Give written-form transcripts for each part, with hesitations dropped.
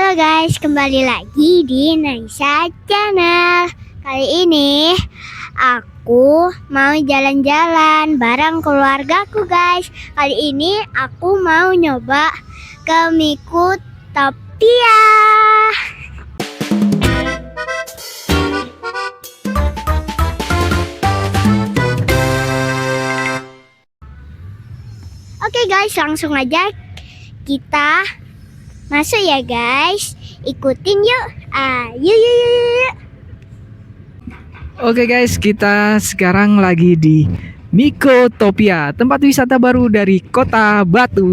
Halo guys, kembali lagi di Naisa Channel. Kali ini aku mau jalan-jalan bareng keluargaku guys. Kali ini aku mau nyoba ke Mikutopia. Oke guys, langsung aja kita masuk ya guys, ikutin yuk. Yuk. Oke guys, kita sekarang lagi di Mikutopia, tempat wisata baru dari Kota Batu.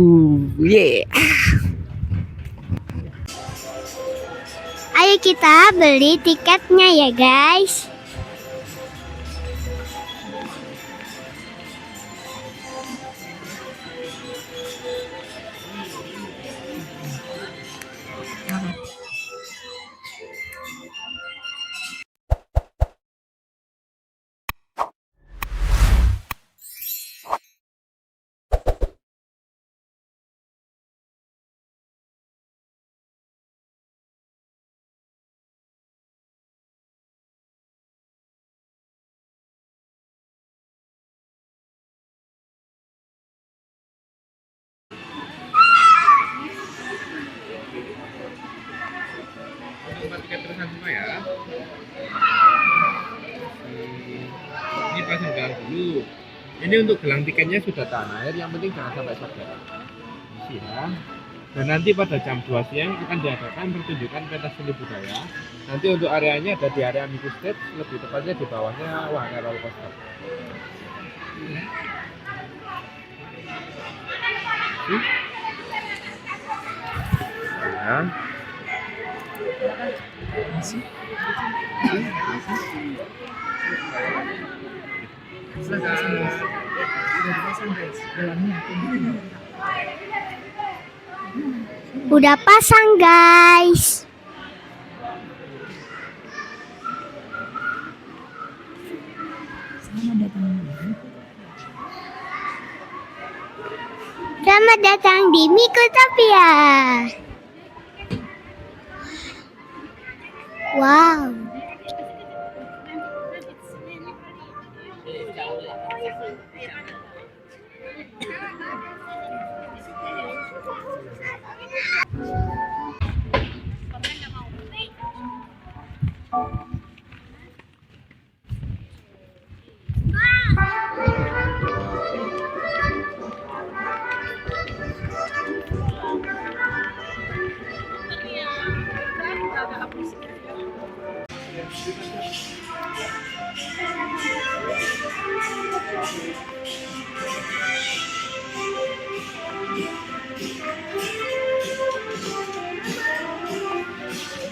Ayo kita beli tiketnya ya guys. Tiket terusan semua ya. Ini pasang gelang dulu. Ini untuk gelang tiketnya sudah tahan air, yang penting jangan sampai sobek. Isi ya. Dan nanti pada jam 2 siang akan diadakan pertunjukan pentas seni budaya. Nanti untuk areanya ada di area Miku Stage, lebih tepatnya di bawahnya wahana roller coaster. Ya. Udah pasang guys. Selamat datang di Mikutopia. Wow.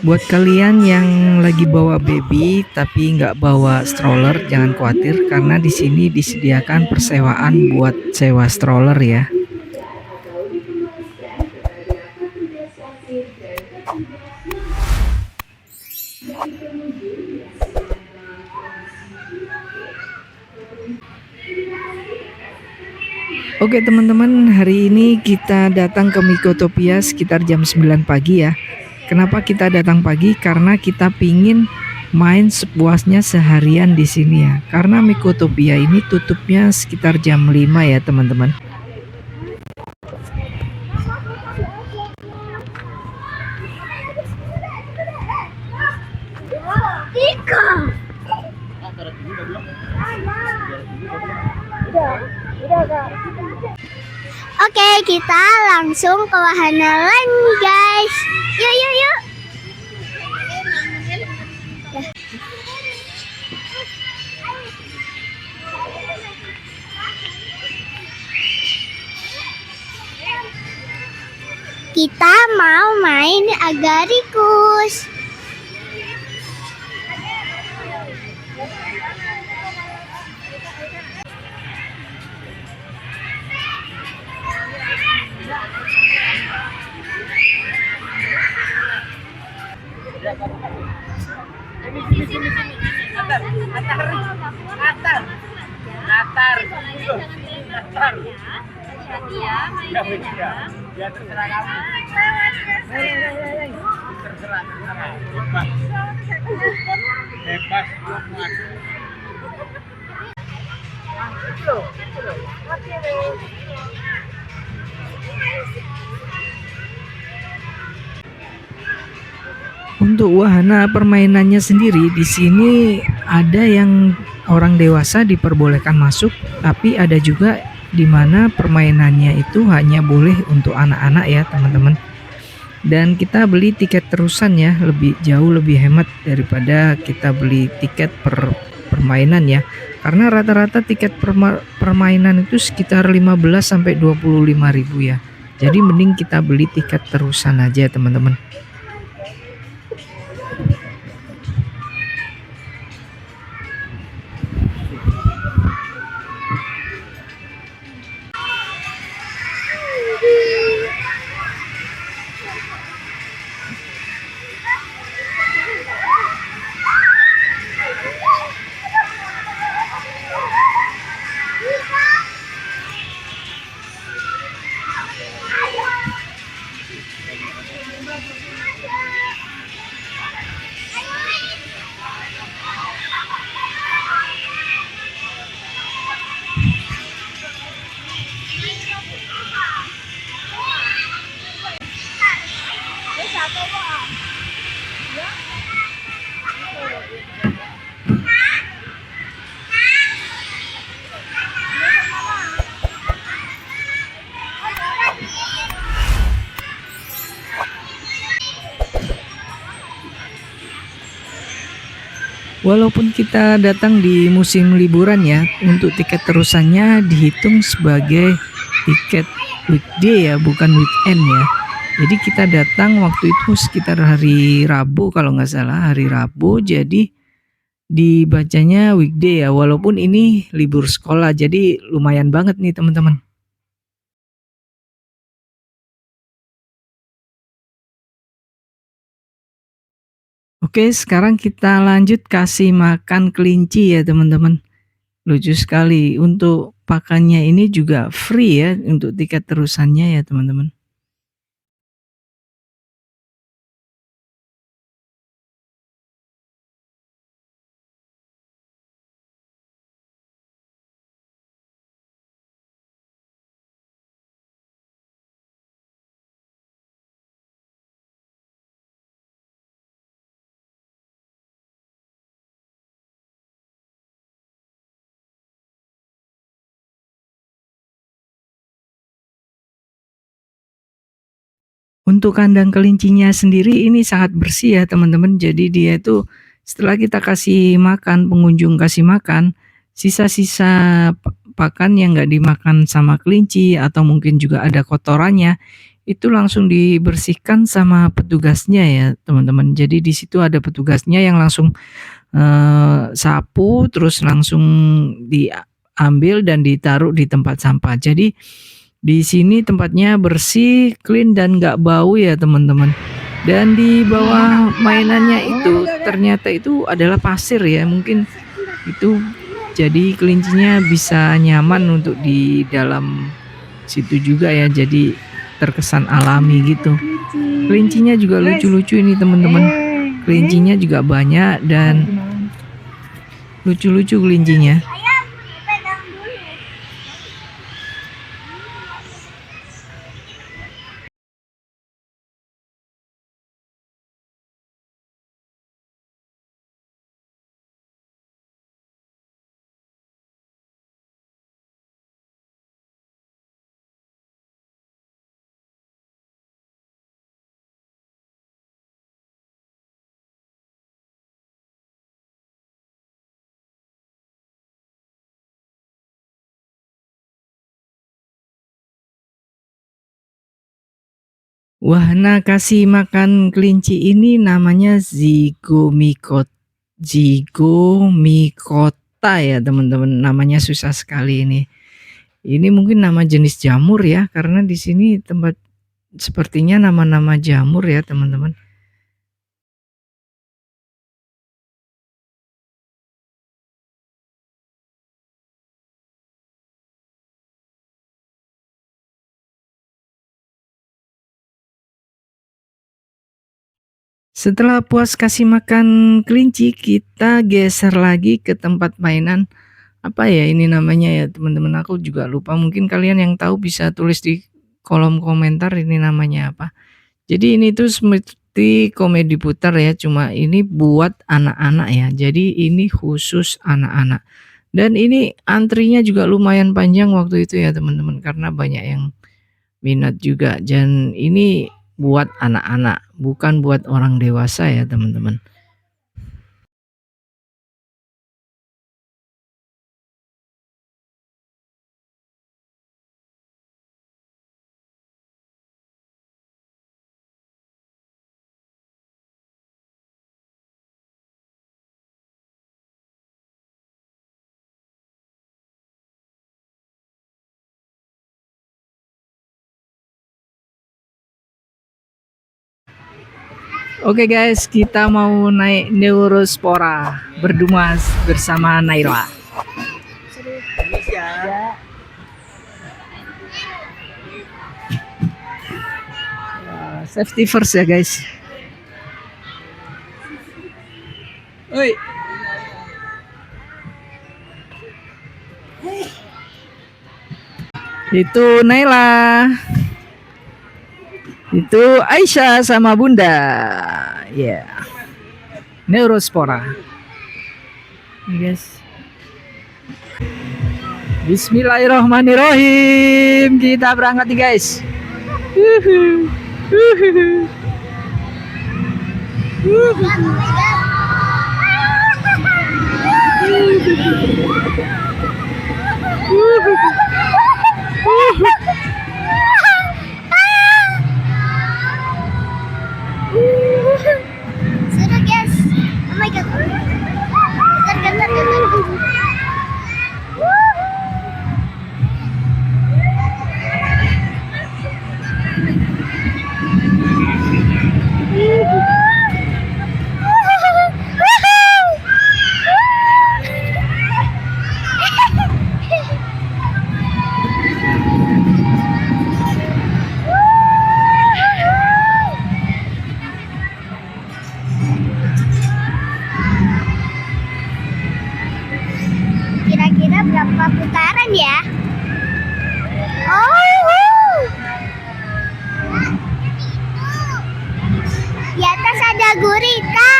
Buat kalian yang lagi bawa baby tapi nggak bawa stroller, jangan khawatir karena di sini disediakan persewaan buat sewa stroller ya. Oke teman-teman, hari ini kita datang ke Mikutopia sekitar jam 9 pagi ya. Kenapa kita datang pagi? Karena kita pingin main sepuasnya seharian di sini ya. Karena Mikutopia ini tutupnya sekitar jam 5 ya teman-teman. Oke, kita langsung ke wahana lain guys. Yuk. Kita mau main agarikus. Ya terserah kamu. Terserah. Bebas. Bebas. Untuk wahana permainannya sendiri di sini ada yang orang dewasa diperbolehkan masuk, tapi ada juga di mana permainannya itu hanya boleh untuk anak-anak ya teman-teman. Dan kita beli tiket terusan ya, jauh lebih hemat daripada kita beli tiket per permainan ya. Karena rata-rata tiket permainan itu sekitar 15 sampai 25 ribu ya. Jadi mending kita beli tiket terusan aja teman-teman. Walaupun kita datang di musim liburan ya, untuk tiket terusannya dihitung sebagai tiket weekday ya, bukan weekend ya. Jadi kita datang waktu itu sekitar hari Rabu kalau nggak salah, hari Rabu. Jadi dibacanya weekday ya, walaupun ini libur sekolah. Jadi lumayan banget nih teman-teman. Oke, sekarang kita lanjut kasih makan kelinci ya teman-teman. Lucu sekali. Untuk pakannya ini juga free ya untuk tiket terusannya ya teman-teman. Untuk kandang kelincinya sendiri ini sangat bersih ya teman-teman. Jadi dia itu setelah kita kasih makan, pengunjung kasih makan, sisa-sisa pakan yang nggak dimakan sama kelinci atau mungkin juga ada kotorannya, itu langsung dibersihkan sama petugasnya ya teman-teman. Jadi di situ ada petugasnya yang langsung sapu terus langsung diambil dan ditaruh di tempat sampah. Jadi di sini tempatnya bersih, clean dan nggak bau ya teman-teman. Dan di bawah mainannya itu ternyata itu adalah pasir ya, mungkin itu jadi kelincinya bisa nyaman untuk di dalam situ juga ya, jadi terkesan alami gitu. Kelincinya juga lucu-lucu ini teman-teman. Kelincinya juga banyak dan lucu-lucu kelincinya. Wahana kasih makan kelinci ini namanya zigomicota ya teman-teman. Namanya susah sekali ini. Ini mungkin nama jenis jamur ya, karena di sini tempat sepertinya nama-nama jamur ya teman-teman. Setelah puas kasih makan kelinci, kita geser lagi ke tempat mainan. Apa ya ini namanya ya teman-teman, aku juga lupa. Mungkin kalian yang tahu bisa tulis di kolom komentar ini namanya apa. Jadi ini tuh seperti komedi putar ya, cuma ini buat anak-anak ya. Jadi ini khusus anak-anak. Dan ini antrinya juga lumayan panjang waktu itu ya teman-teman, karena banyak yang minat juga. Dan ini buat anak-anak, bukan buat orang dewasa ya teman-teman. Oke guys, kita mau naik Neurospora berdua bersama Naila. Safety first ya guys. Oi. Itu Naila. Itu Aisyah sama Bunda. Ya. Yeah. Neurospora. Ini guys. Bismillahirrahmanirrahim. Kita berangkat nih guys. Seru guys. Oh my god. Bentar. Kira-kira berapa putaran ya? Oh, di atas ada gurita.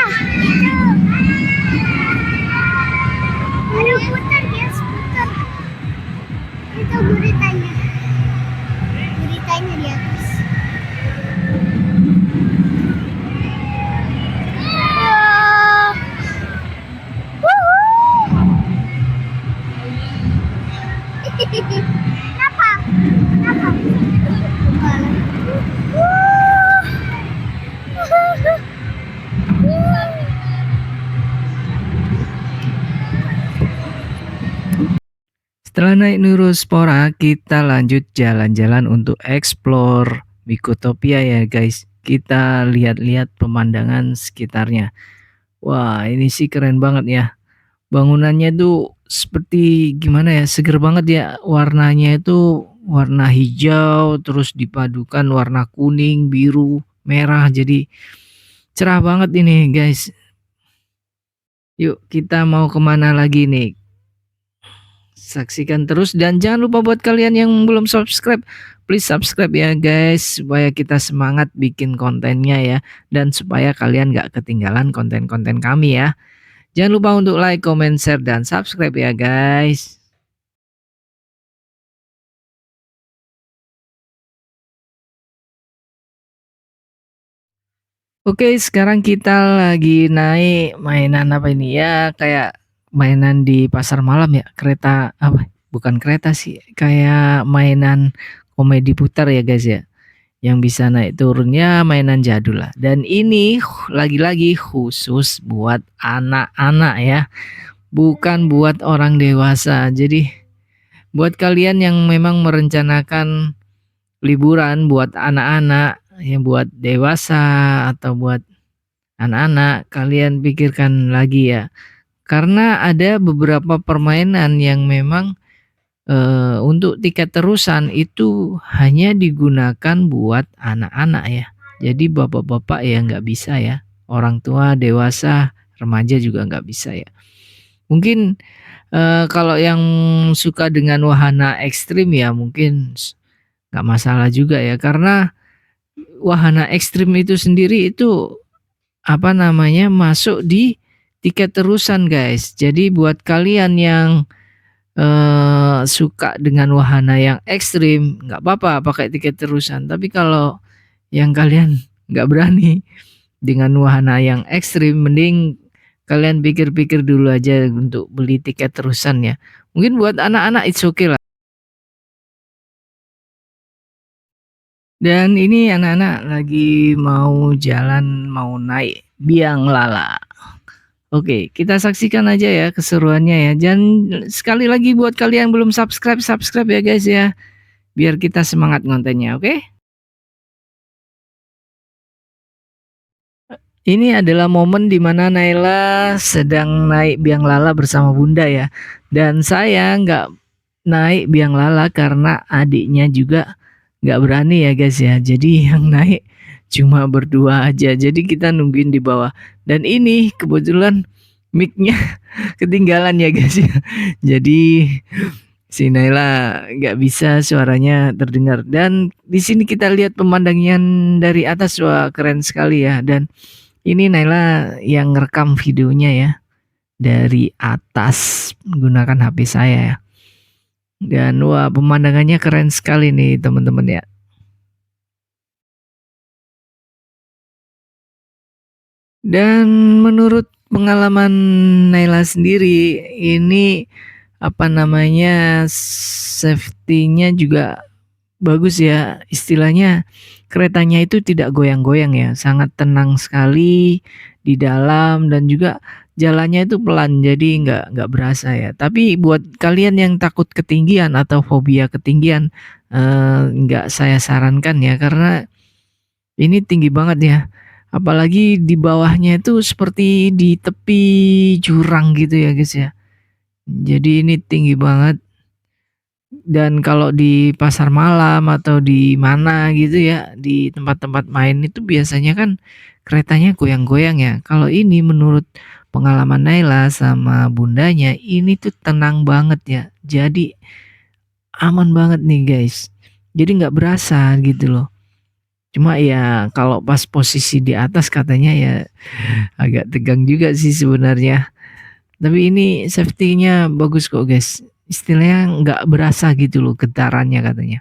Aduh, putar guys, putar. Itu guritanya. Guritanya di atas. Kenapa? Setelah naik Neurospora, kita lanjut jalan-jalan untuk explore Mikotopia ya guys. Kita lihat-lihat pemandangan sekitarnya. Wah, ini sih keren banget ya. Bangunannya tuh seperti gimana ya, seger banget ya. Warnanya itu warna hijau, terus dipadukan warna kuning, biru, merah. Jadi cerah banget ini guys. Yuk kita mau kemana lagi nih? Saksikan terus dan jangan lupa buat kalian yang belum subscribe, please subscribe ya guys, supaya kita semangat bikin kontennya ya, dan supaya kalian gak ketinggalan konten-konten kami ya. Jangan lupa untuk like, comment, share, dan subscribe ya guys. Oke, sekarang kita lagi naik mainan apa ini ya, kayak mainan di pasar malam ya, kereta apa? Bukan kereta sih, kayak mainan komedi putar ya guys ya. Yang bisa naik turunnya mainan jadul lah. Dan ini lagi-lagi khusus buat anak-anak ya, bukan buat orang dewasa. Jadi buat kalian yang memang merencanakan liburan buat anak-anak, ya buat dewasa atau buat anak-anak, kalian pikirkan lagi ya. Karena ada beberapa permainan yang memang untuk tiket terusan itu hanya digunakan buat anak-anak ya. Jadi bapak-bapak ya nggak bisa ya. orang tua, dewasa, remaja juga nggak bisa ya. Mungkin kalau yang suka dengan wahana ekstrim ya mungkin nggak masalah juga ya, karena wahana ekstrim itu sendiri itu, apa namanya, masuk di tiket terusan, guys. Jadi buat kalian yang, suka dengan wahana yang ekstrim, nggak apa-apa pakai tiket terusan. Tapi kalau yang kalian nggak berani dengan wahana yang ekstrim, mending kalian pikir-pikir dulu aja untuk beli tiket terusan ya. Mungkin buat anak-anak it's okay lah. Dan ini anak-anak lagi mau jalan, mau naik biang lala. Oke, kita saksikan aja ya keseruannya ya. Dan sekali lagi buat kalian yang belum subscribe, subscribe ya guys ya. Biar kita semangat ngontennya, oke? Ini adalah momen di mana Naila sedang naik biang lala bersama Bunda ya. Dan saya nggak naik biang lala karena adiknya juga nggak berani ya guys ya. Jadi yang naik cuma berdua aja. Jadi kita nungguin di bawah. Dan ini kebetulan mic-nya ketinggalan ya guys ya. Jadi si Naila nggak bisa suaranya terdengar. Dan di sini kita lihat pemandangan dari atas, wah keren sekali ya. Dan ini Naila yang ngerekam videonya ya dari atas menggunakan HP saya ya. Dan wah pemandangannya keren sekali nih teman-teman ya. Dan menurut pengalaman Naila sendiri, ini apa namanya, safety-nya juga bagus ya. Istilahnya keretanya itu tidak goyang-goyang ya, sangat tenang sekali di dalam dan juga jalannya itu pelan jadi nggak berasa ya. Tapi buat kalian yang takut ketinggian atau fobia ketinggian, nggak saya sarankan ya karena ini tinggi banget ya. Apalagi di bawahnya itu seperti di tepi jurang gitu ya guys ya. Jadi ini tinggi banget. Dan kalau di pasar malam atau di mana gitu ya, di tempat-tempat main itu biasanya kan keretanya goyang-goyang ya. Kalau ini menurut pengalaman Naila sama bundanya, ini tuh tenang banget ya. Jadi aman banget nih guys. Jadi nggak berasa gitu loh. Cuma ya kalau pas posisi di atas katanya ya agak tegang juga sih sebenarnya. Tapi ini safety-nya bagus kok guys. Istilahnya nggak berasa gitu loh getarannya katanya.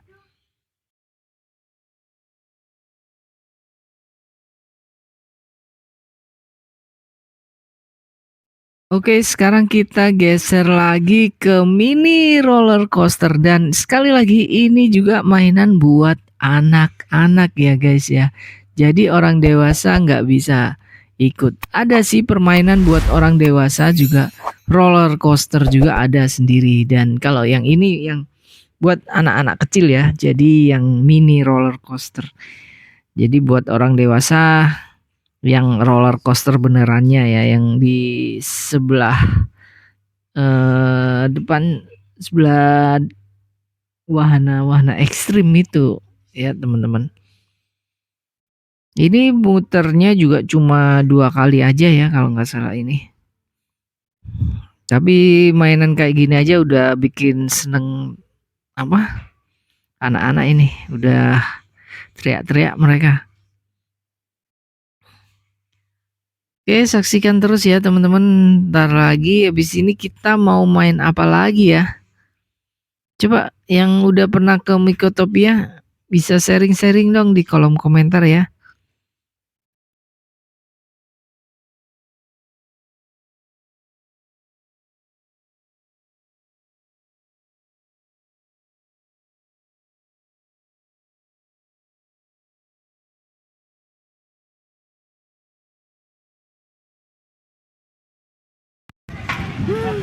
Oke, sekarang kita geser lagi ke mini roller coaster dan sekali lagi ini juga mainan buat anak-anak ya guys ya. Jadi orang dewasa nggak bisa ikut. Ada sih permainan buat orang dewasa juga, roller coaster juga ada sendiri. Dan kalau yang ini yang buat anak-anak kecil ya, jadi yang mini roller coaster. Jadi buat orang dewasa yang roller coaster benerannya ya, yang di sebelah depan, sebelah wahana-wahana ekstrim itu ya teman-teman. Ini muternya juga cuma 2 kali aja ya kalau nggak salah ini. Tapi mainan kayak gini aja udah bikin seneng apa anak-anak ini, udah teriak-teriak mereka. Oke, saksikan terus ya teman-teman. Ntar lagi habis ini kita mau main apa lagi ya? Coba yang udah pernah ke Mikotopia bisa sharing-sharing dong di kolom komentar ya.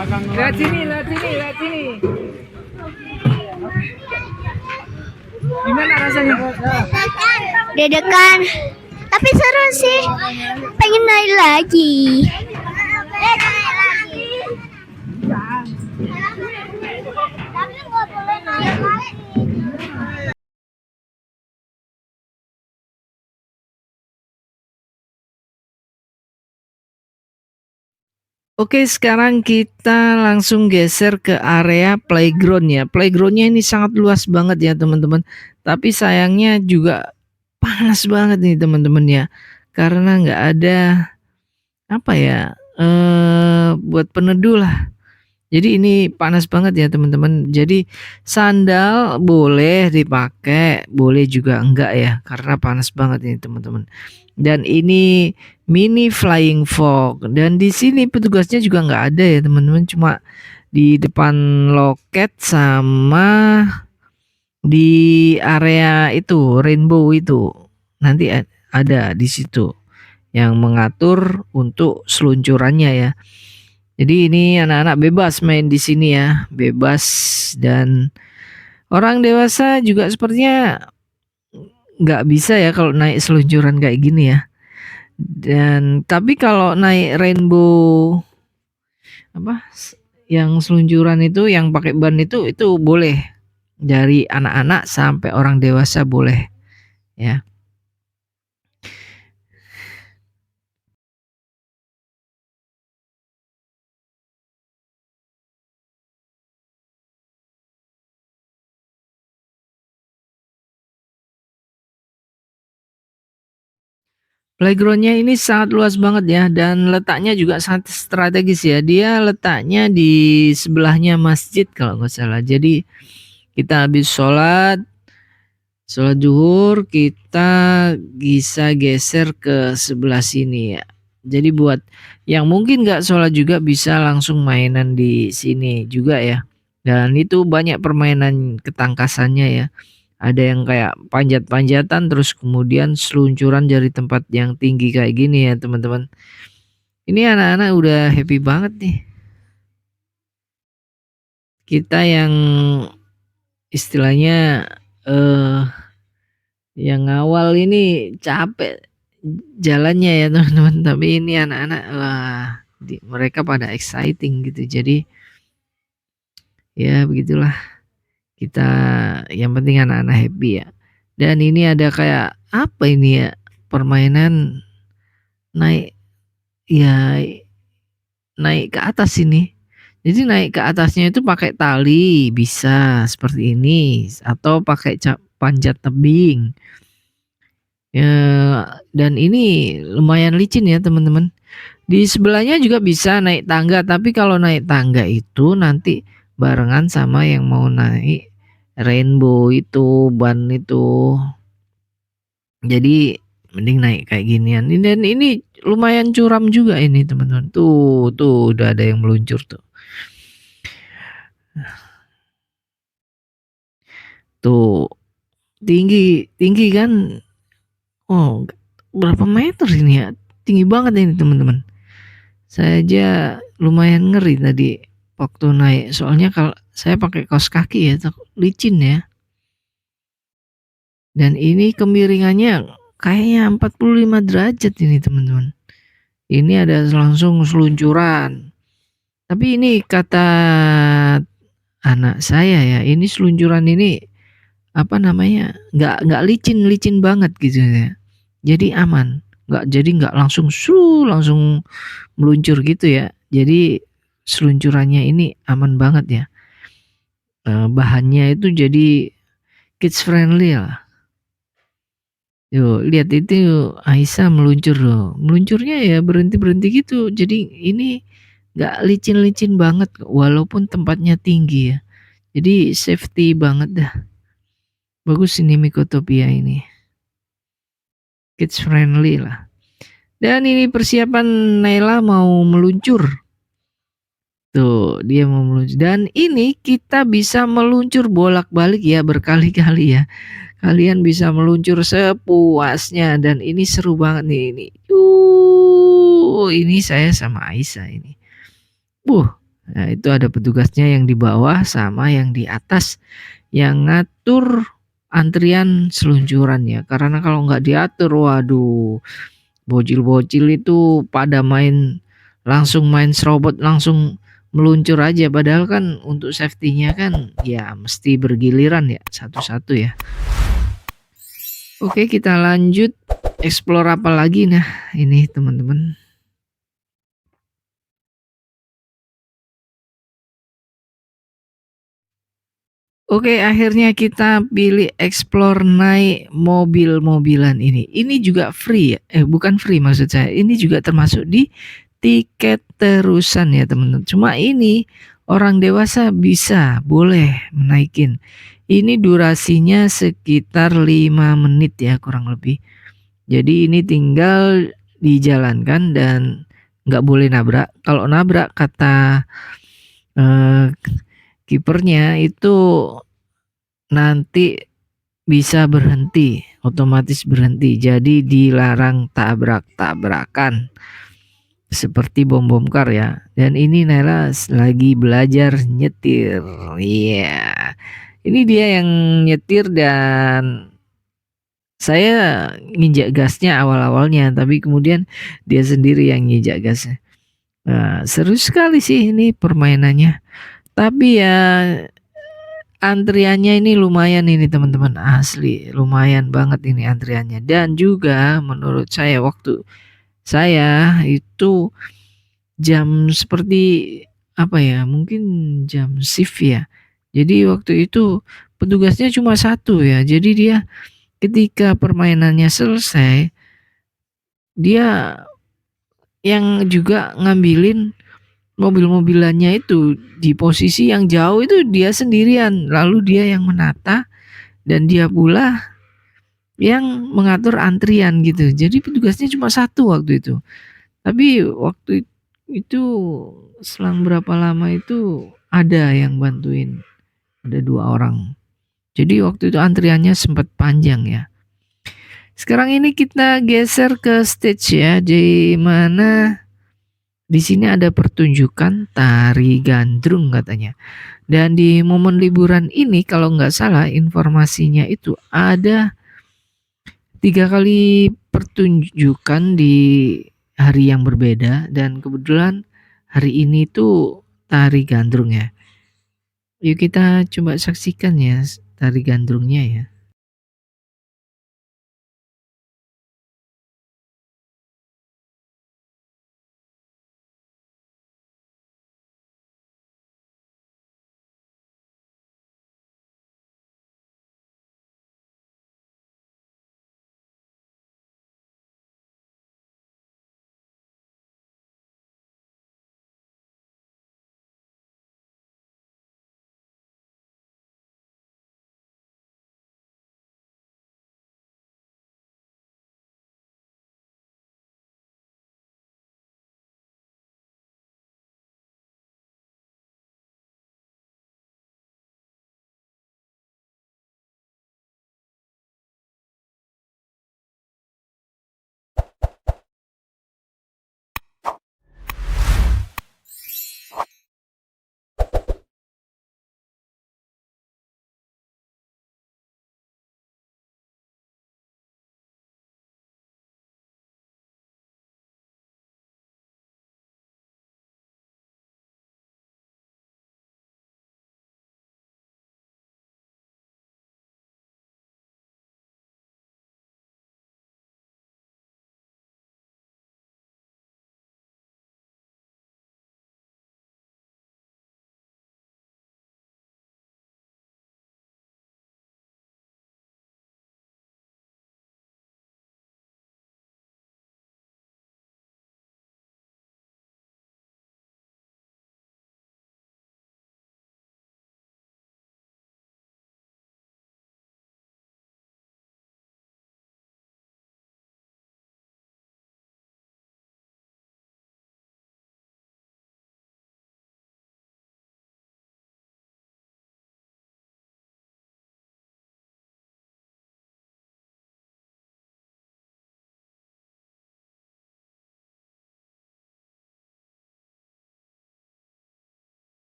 Lihat sini, lihat sini, lihat sini. Gimana rasanya? Dedekan. Tapi seru sih. Pengen naik lagi. Oke, sekarang kita langsung geser ke area playground ya. Playgroundnya ini sangat luas banget ya teman-teman. Tapi sayangnya juga panas banget nih teman-teman ya. Karena nggak ada apa ya, buat peneduh lah. Jadi ini panas banget ya teman-teman. Jadi sandal boleh dipakai, boleh juga enggak ya, karena panas banget ini teman-teman. Dan ini mini flying fox dan di sini petugasnya juga nggak ada ya teman-teman, cuma di depan loket sama di area itu rainbow itu. Nanti ada di situ yang mengatur untuk seluncurannya ya. Jadi ini anak-anak bebas main di sini ya, bebas dan orang dewasa juga sepertinya nggak bisa ya kalau naik seluncuran kayak gini ya. Dan tapi kalau naik rainbow apa yang seluncuran itu yang pakai ban itu boleh dari anak-anak sampai orang dewasa boleh ya. Playgroundnya ini sangat luas banget ya dan letaknya juga sangat strategis ya. Dia letaknya di sebelahnya masjid kalau nggak salah. Jadi kita habis sholat zuhur kita bisa geser ke sebelah sini ya. Jadi buat yang mungkin nggak sholat juga bisa langsung mainan di sini juga ya. Dan itu banyak permainan ketangkasannya ya. Ada yang kayak panjat-panjatan terus kemudian seluncuran dari tempat yang tinggi kayak gini ya teman-teman. Ini anak-anak udah happy banget nih. Kita yang istilahnya eh yang awal ini capek jalannya ya teman-teman. Tapi ini anak-anak wah mereka pada exciting gitu. Jadi ya begitulah kita yang penting anak-anak happy ya. Dan ini ada kayak apa ini ya permainan naik ya naik ke atas ini. Jadi naik ke atasnya itu pakai tali bisa seperti ini atau pakai panjat tebing. Dan ini lumayan licin ya teman-teman. Di sebelahnya juga bisa naik tangga, tapi kalau naik tangga itu nanti barengan sama yang mau naik rainbow itu, ban itu. Jadi mending naik kayak ginian. Dan ini lumayan curam juga ini teman-teman. Tuh udah ada yang meluncur tuh. Tuh tinggi kan. Oh, berapa meter ini ya? Tinggi banget ini teman-teman. Saya aja lumayan ngeri tadi waktu naik. Soalnya kalau saya pakai kaos kaki ya, licin ya. Dan ini kemiringannya kayaknya 45 derajat ini teman-teman. Ini ada langsung seluncuran. Tapi ini kata anak saya ya, ini seluncuran ini apa namanya? Nggak licin banget gitu ya. Jadi aman. Nggak langsung langsung meluncur gitu ya. Jadi seluncurannya ini aman banget ya. Bahannya itu jadi kids friendly lah. Yuk lihat itu Aisyah meluncur loh. Meluncurnya ya berhenti gitu. Jadi ini nggak licin banget walaupun tempatnya tinggi ya. Jadi safety banget dah. Bagus ini Mikotopia ini. Kids friendly lah. Dan ini persiapan Naila mau meluncur. Tuh, dia mau meluncur. Dan ini kita bisa meluncur bolak-balik ya berkali-kali ya. Kalian bisa meluncur sepuasnya dan ini seru banget nih ini. Ini saya sama Aisyah ini. Nah itu ada petugasnya yang di bawah sama yang di atas yang ngatur antrian seluncuran ya. Karena kalau nggak diatur, waduh, bocil-bocil itu pada langsung main serobot langsung meluncur aja. Padahal kan untuk safety-nya kan ya mesti bergiliran ya satu-satu ya. Oke kita lanjut explore apa lagi nah ini teman-teman. Oke, akhirnya kita pilih explore naik mobil-mobilan ini. Ini juga free ya? Bukan free maksud saya. Ini juga termasuk di tiket terusan ya teman-teman. Cuma ini orang dewasa bisa, boleh menaikin. Ini durasinya sekitar 5 menit ya kurang lebih. Jadi ini tinggal dijalankan dan nggak boleh nabrak. Kalau nabrak kata eh, kipernya itu nanti bisa berhenti, otomatis berhenti. Jadi dilarang tabrak-tabrakan seperti bom-bom kar ya. Dan ini Naila lagi belajar nyetir. Iya. Ini dia yang nyetir dan saya nginjak gasnya awal-awalnya, tapi kemudian dia sendiri yang nginjak gasnya. Nah, seru sekali sih ini permainannya. Tapi ya antriannya ini lumayan ini teman-teman, asli lumayan banget ini antriannya. Dan juga menurut saya waktu saya itu jam seperti apa ya, mungkin jam shift ya. Jadi waktu itu petugasnya cuma satu ya. Jadi dia ketika permainannya selesai, dia yang juga ngambilin mobil-mobilannya itu di posisi yang jauh itu dia sendirian. Lalu dia yang menata dan dia pula yang mengatur antrian gitu. Jadi petugasnya cuma satu waktu itu. Tapi waktu itu selang berapa lama itu ada yang bantuin. Ada 2 orang. Jadi waktu itu antriannya sempat panjang ya. Sekarang ini kita geser ke stage ya, di mana di sini ada pertunjukan tari gandrung katanya. Dan di momen liburan ini kalau nggak salah informasinya itu ada 3 kali pertunjukan di hari yang berbeda dan kebetulan hari ini tuh tari gandrung ya. Yuk kita coba saksikan ya tari gandrungnya ya.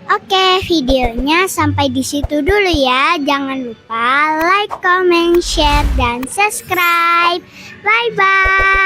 Oke, videonya sampai di situ dulu ya. Jangan lupa like, comment, share, dan subscribe. Bye-bye.